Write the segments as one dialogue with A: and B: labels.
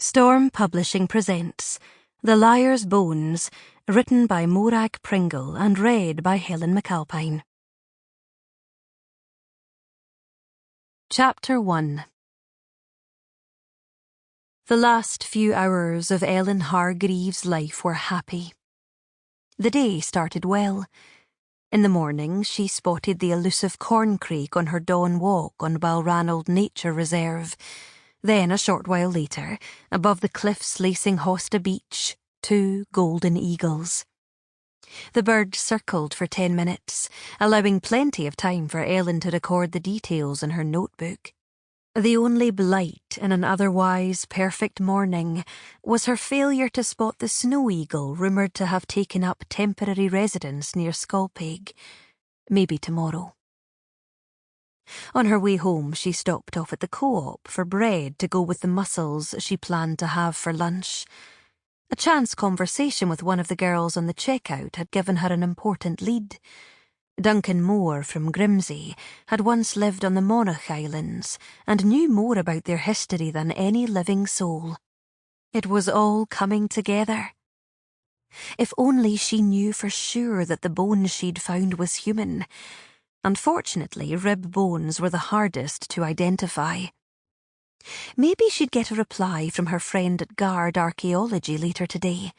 A: Storm Publishing presents The Liar's Bones, written by Morag, Pringle and read by Helen Mcalpine. Chapter 1. The last few hours of Ellen Hargreaves' life were happy. The day started well. In the morning, she spotted the elusive corncrake on her dawn walk on Balranald Nature Reserve. Then, a short while later, above the cliffs lacing Hosta Beach, 2 golden eagles. The birds circled for 10 minutes, allowing plenty of time for Ellen to record the details in her notebook. The only blight in an otherwise perfect morning was her failure to spot the snow eagle rumoured to have taken up temporary residence near Scolpig. Maybe tomorrow. On her way home, she stopped off at the co-op for bread to go with the mussels she planned to have for lunch. A chance conversation with one of the girls on the checkout had given her an important lead. Duncan Moore from Grimsey had once lived on the Scottish Highlands and knew more about their history than any living soul. It was all coming together. If only she knew for sure that the bone she'd found was human. Unfortunately, rib bones were the hardest to identify. Maybe she'd get a reply from her friend at Guard Archaeology later today.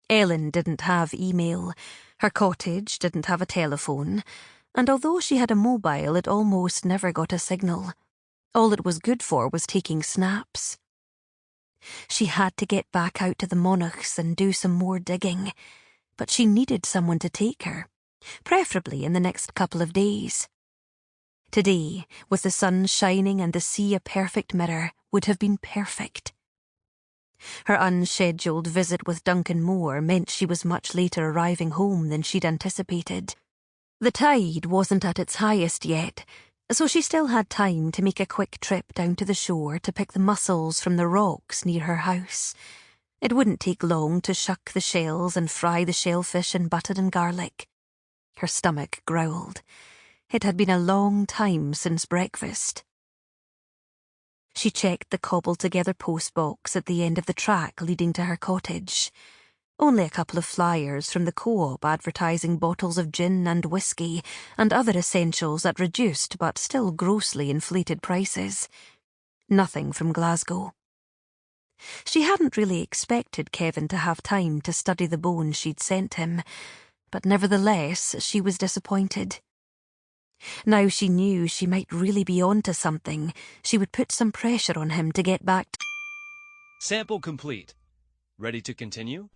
A: Ellen didn't have email, her cottage didn't have a telephone, and although she had a mobile, it almost never got a signal. All it was good for was taking snaps. She had to get back out to the monarchs and do some more digging, but she needed someone to take her. Preferably in the next couple of days. Today, with the sun shining and the sea a perfect mirror, would have been perfect. Her unscheduled visit with Duncan Moore meant she was much later arriving home than she'd anticipated. The tide wasn't at its highest yet, so she still had time to make a quick trip down to the shore to pick the mussels from the rocks near her house. It wouldn't take long to shuck the shells and fry the shellfish in butter and garlic. Her stomach growled. It had been a long time since breakfast. She checked the cobbled-together postbox at the end of the track leading to her cottage. Only a couple of flyers from the co-op advertising bottles of gin and whiskey and other essentials at reduced but still grossly inflated prices. Nothing from Glasgow. She hadn't really expected Kevin to have time to study the bones she'd sent him, but nevertheless she was disappointed. Now she knew she might really be onto something. She would put some pressure on him to get back.
B: Sample complete. Ready to continue?